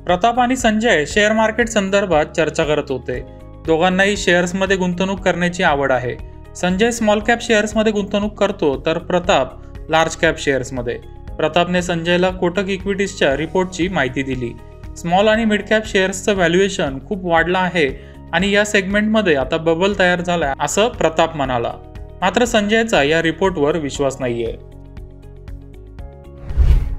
प्रताप आणि Sanjay share market संदर्भात चर्चा करत होते. दोघांनाही शेअर्समध्ये गुंतवणूक करण्याची आवड आहे. संजय स्मॉल कॅप शेअर्समध्ये गुंतवणूक करतो तर प्रताप लार्ज कॅप शेअर्समध्ये. प्रतापने संजयला कोटक इक्विटीजच्या रिपोर्टची माहिती दिली. स्मॉल आणि मिड कॅप शेअर्सचं व्हॅल्युएशन खूप वाढलं आहे आणि या सेगमेंटमध्ये आता बबल तयार झालाय असं प्रताप म्हणाला. मात्र संजयचा या रिपोर्टवर विश्वास नाहीये.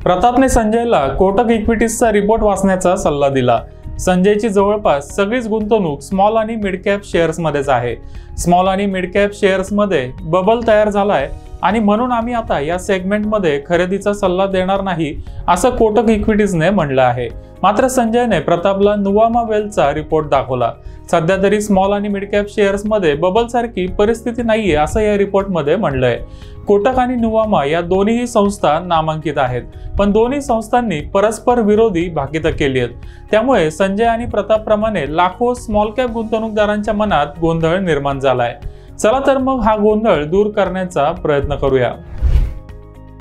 प्रतापने संजयला कोटक इक्विटीजचा रिपोर्ट वाचण्याचा सल्ला दिला. संजयची जवळपास सगळीच गुंतवणूक स्मॉल आणि मिड कॅप शेअर्समध्येच आहे. स्मॉल आणि मिड कॅप शेअर्समध्ये बबल तयार झालाय आणि म्हणून आम्ही आता या सेगमेंटमध्ये खरेदीचा सल्ला देणार नाही असं कोटक इक्विटीजने म्हटलं आहे. मात्र संजयने प्रतापला नुवामा वेल्थचा रिपोर्ट दाखवला. सध्या तरी स्मॉल आणि मिड कॅप शेअर्समध्ये बबल सारखी परिस्थिती नाहीये असं या रिपोर्टमध्ये म्हटलंय. कोटक आणि नुवामा या दोन्ही संस्था नामांकित आहेत, पण दोन्ही संस्थांनी परस्पर विरोधी भाकितं केली आहेत. त्यामुळे संजय आणि प्रतापप्रमाणे लाखो स्मॉल कॅप गुंतवणूकदारांच्या मनात गोंधळ निर्माण झालाय. चला तर मग हा गोंधळ दूर करण्याचा प्रयत्न करूया.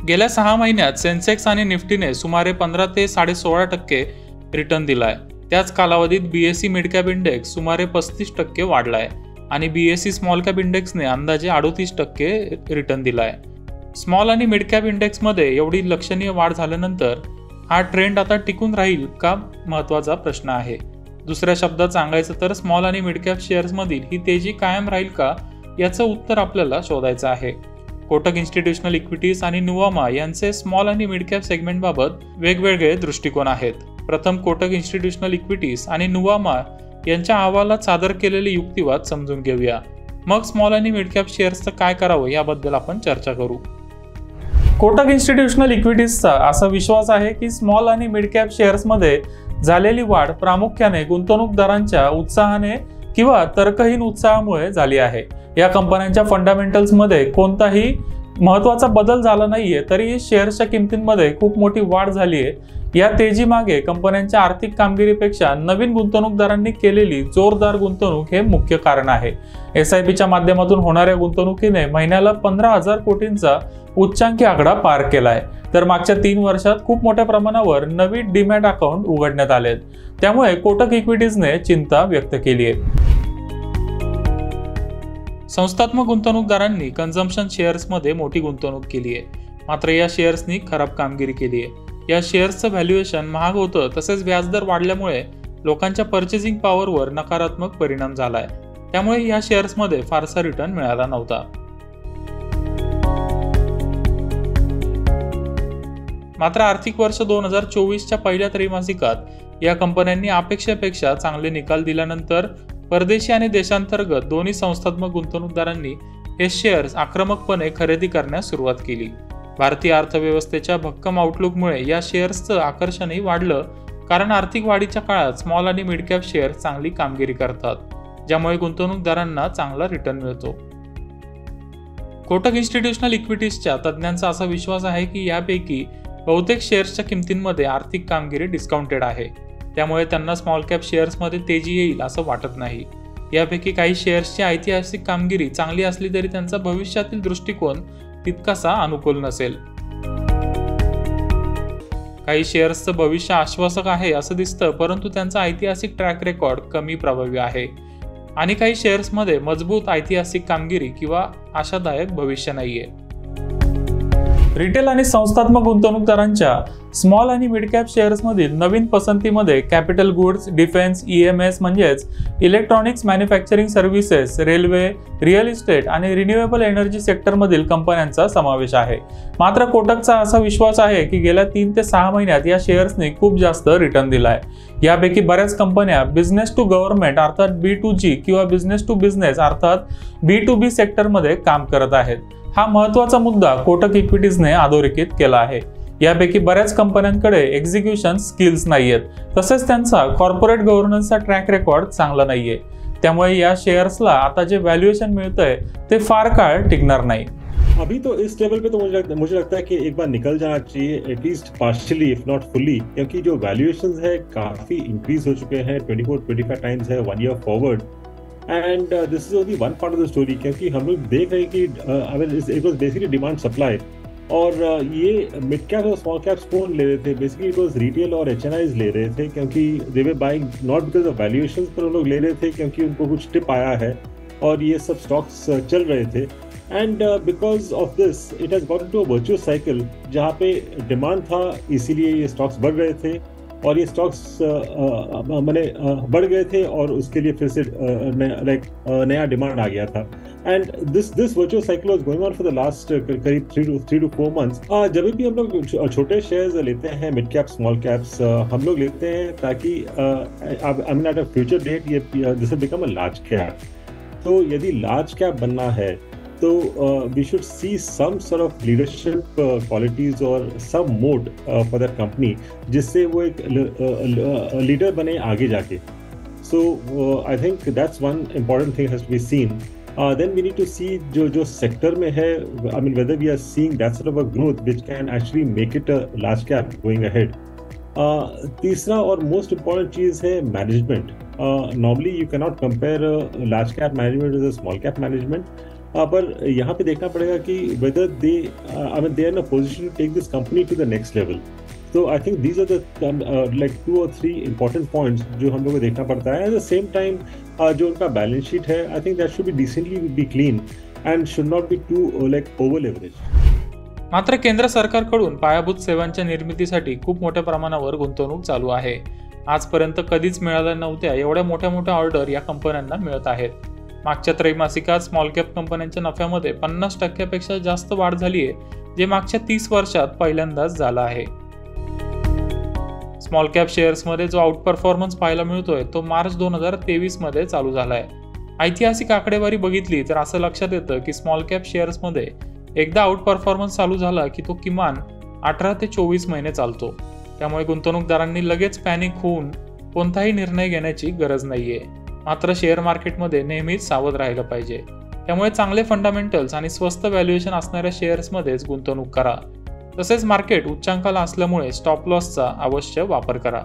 गेल्या 6 महिन्यात सेन्सेक्स आणि निफ्टीने सुमारे 15 ते 16.5% रिटर्न दिलाय. त्याच कालावधीत बीएसई मिड कॅप इंडेक्स सुमारे 35% वाढलाय आणि बीएसई स्मॉल कॅप इंडेक्सने अंदाजे 38% रिटर्न दिलाय. स्मॉल आणि मिड कॅप इंडेक्समध्ये एवढी लक्षणीय वाढ झाल्यानंतर हा ट्रेंड आता टिकून राहील का, महत्त्वाचा प्रश्न आहे. दुसऱ्या शब्दात सांगायचं तर स्मॉल आणि मिड कॅप शेअर्समधील ही तेजी कायम राहील का, याचं उत्तर आपल्याला शोधायचं आहे. कोटक इन्स्टिट्यूशनल इक्विटीज आणि नुवामा यांचे स्मॉल आणि मिड कॅप सेगमेंटबाबत वेगवेगळे दृष्टिकोन आहेत. प्रथम कोटक इन्स्टिट्यूशनल इक्विटीज आणि नुवामा यांच्या अहवालात सादर केलेले युक्तिवाद समजून घेऊया. मग स्मॉल आणि मिड कॅप शेअर्सचं काय करावं याबद्दल आपण चर्चा करू. कोटक इन्स्टिट्यूशनल इक्विटीजचा असा विश्वास आहे की स्मॉल आणि मिड कॅप शेअर्समध्ये झालेली वाढ प्रामुख्याने गुंतवणूकदारांच्या उत्साहाने किंवा तर्कहीन उत्साहामुळे झाली आहे. या कंपन्यांच्या फंडामेंटल्समध्ये कोणताही महत्त्वाचा बदल झाला नाहीये, तरी शेअर्सच्या किमतींमध्ये खूप मोठी वाढ झाली आहे. या तेजी मागे कंपन्यांच्या आर्थिक कामगिरीपेक्षा नवीन गुंतवणूकदारांनी केलेली जोरदार गुंतवणूक हे मुख्य कारण आहे. SIPच्या माध्यमातून होणाऱ्या गुंतवणुकीने महिन्याला 15,000 कोटींचा उच्चांकी आकडा पार केलाय. तर मागच्या 3 वर्षात खूप मोठ्या प्रमाणावर नवीन डीमॅट अकाउंट उघडण्यात आलेत. त्यामुळे कोटक इक्विटीजने चिंता व्यक्त केली आहे. संस्थात्मक गुंतवणूकदारांनी कन्झम्पशन शेअर्समध्ये मोठी गुंतवणूक केली आहे. मात्र या शेअर्सनी खराब कामगिरी केली आहे. या शेअर्सचं व्हॅल्युएशन महाग होतं, तसेच व्याजदर वाढल्यामुळे लोकांच्या पर्चेसिंग पॉवरवर नकारात्मक परिणाम झालाय. त्यामुळे या शेअर्समध्ये फारसा रिटर्न मिळाला नव्हता. मात्र आर्थिक वर्ष 2024च्या पहिल्या त्रैमासिकात या कंपन्यांनी अपेक्षेपेक्षा चांगले निकाल दिल्यानंतर परदेशी आणि देशांतर्गत दोन्ही संस्थात्मक गुंतवणूकदारांनी हे शेअर्स आक्रमकपणे खरेदी करण्यास सुरुवात केली. भारतीय अर्थव्यवस्थेच्या भक्कम आउटलुकमुळे या शेअर्सचं आकर्षणही वाढलं, कारण आर्थिक वाढीच्या काळात स्मॉल आणि मिड कॅप शेअर्स चांगली कामगिरी करतात, ज्यामुळे गुंतवणूकदारांना चांगला रिटर्न मिळतो. कोटक इन्स्टिट्यूशनल इक्विटीजच्या तज्ज्ञांचा असा विश्वास आहे की यापैकी बहुतेक शेअर्सच्या किमतींमध्ये आर्थिक कामगिरी डिस्काउंटेड आहे. त्यामुळे त्यांना स्मॉल कॅप शेअर्समध्ये तेजी येईल असं वाटत नाही. यापैकी काही शेअर्सची ऐतिहासिक कामगिरी चांगली असली तरी त्यांचा भविष्यातील दृष्टिकोन तितकासा अनुकूल नसेल. काही शेअर्सचं भविष्य आश्वासक आहे असं दिसतं, परंतु त्यांचा ऐतिहासिक ट्रॅक रेकॉर्ड कमी प्रभावी आहे. आणि काही शेअर्समध्ये मजबूत ऐतिहासिक कामगिरी किंवा आशादायक भविष्य नाहीये. रिटेल आणि संस्थात्मक गुंतवणूकदारांच्या स्मॉल आणि मिड कॅप शेअर्समधील नवीन पसंतीमध्ये कॅपिटल गुड्स, डिफेन्स, EMS म्हणजेच electronics manufacturing services, railway, real estate आणि रिन्युएबल एनर्जी सेक्टरमधील कंपन्यांचा समावेश आहे. मात्र कोटकचा असा विश्वास आहे की गेल्या 3 ते 6 महिन्यात या शेअर्सनी खूप जास्त रिटर्न दिलाय. यापैकी बऱ्याच कंपन्या बिझनेस टू गव्हर्नमेंट अर्थात B2G किंवा बिझनेस टू बिझनेस अर्थात B2B सेक्टरमध्ये काम करत आहेत. हा महत्त्वाचा मुद्दा कोटक इक्विटीजने अधोरेखित केला आहे. यापैकी बऱ्याच कंपन्यांकडे एक्झिक्युशन स्किल्स नाहीयेत, तसेच त्यांचा कॉर्पोरेट गव्हर्नन्सचा ट्रॅक रेकॉर्ड चांगला नाहीये. त्यामुळे या शेअर्सला आता जे व्हॅल्युएशन मिळतंय ते फार काळ टिकणार नाही. अभी तो इस लेवल पे तो मुझे लगता है कि एक बार निकल जाना चाहिए, at least partially if not fully, क्योंकि जो वैल्यूएशंस है काफी इंक्रीज हो चुके हैं, 24-25 टाइम्स है 1 year forward. End this is only one part of the story, क्योंकि हम लोग देख रहे हैं कि इट वाज बेसिकली डिमांड सप्लाई. और ये मिड कैप और स्मॉल कैप्स कौन ले रहे थे? बेसिकली इट वाज रिटेल और एचएनआईज ले रहे थे, क्योंकि they were buying not because of valuations, पर वो लोग ले रहे थे क्योंकि उनको कुछ टिप आया है और ये सब स्टॉक्स चल रहे थे। End because of this it has got into a virtuous cycle, जहाँ पे डिमांड था इसीलिए ये स्टॉक्स बढ़ रहे थे, और ये स्टॉक्स बढ़ गए थे और उसके लिए फिर से नया डिमांड आ गया था। एंड दिस वर्चुअस साइकिल वाज going on for the last करीब 3 to 4 months। जब भी हम लोग छोटे शेयर्स लेते हैं, मिड कैप स्मॉल कैप्स, हम लोग लेते हैं ताकि I mean at a future date ये this will become a large cap. तो यदि लार्ज कैप बनना है तो we should see some sort of leadership qualities और some moat for that company, जिससे वो एक लीडर बने आगे जाके। So I think that's one important thing has to be seen. Then we need to see जो सेक्टर में है, I mean whether we are seeing that sort of a growth which can actually make it a large cap going ahead। तीसरा और most important चीज है management. Normally you cannot compare large cap management with small cap management, पर यहाँ पे देखना पड़ेगा कि whether they I mean they are in a position to take this company to the next level. तो I think these are the like 2 or 3 important points जो हम लोग को देखना पड़ता है। एट द सेम टाइम जो उनका बैलेंस शीट है, I think that should be decently be clean and should not be too like over leverage. मात्र केंद्र सरकारकडून पायाभूत सेवांच्या निर्मितीसाठी खूप मोठ्या प्रमाणावर गुंतवणूक चालू आहे। आजपर्यंत कधीच मिळाल्या नव्हत्या एवढ्या मोठ्या ऑर्डर या कंपन्यांना मिळत आहेत। मागच्या त्रैमासिकात स्मॉल कॅप कंपन्यांच्या नफ्यामध्ये 50% जास्त वाढ झाली आहे, जे मागच्या 30 वर्षात पहिल्यांदाच झालं आहे। स्मॉल कॅप शेअर्समध्ये जो आउट परफॉर्मन्स पाहायला मिळतोय तो मार्च 2023 मध्ये चालू झालाय। ऐतिहासिक आकडेवारी बघितली तर असं लक्षात येतं की स्मॉल कॅप शेअर्समध्ये एकदा आउट परफॉर्मन्स चालू झाला की तो किमान 18 ते 24 महिने चालतो। त्यामुळे गुंतवणूकदारांनी लगेच पॅनिक होऊन कोणताही निर्णय घेण्याची गरज नाहीये। मात्र शेअर मार्केटमध्ये नेहमीच सावध राहिलं पाहिजे। त्यामुळे चांगले फंडामेंटल्स आणि स्वस्त व्हॅल्युएशन असणाऱ्या शेअर्समध्येच गुंतवणूक करा। तसेच मार्केट उच्चांकाला असल्यामुळे स्टॉप लॉसचा अवश्य वापर करा।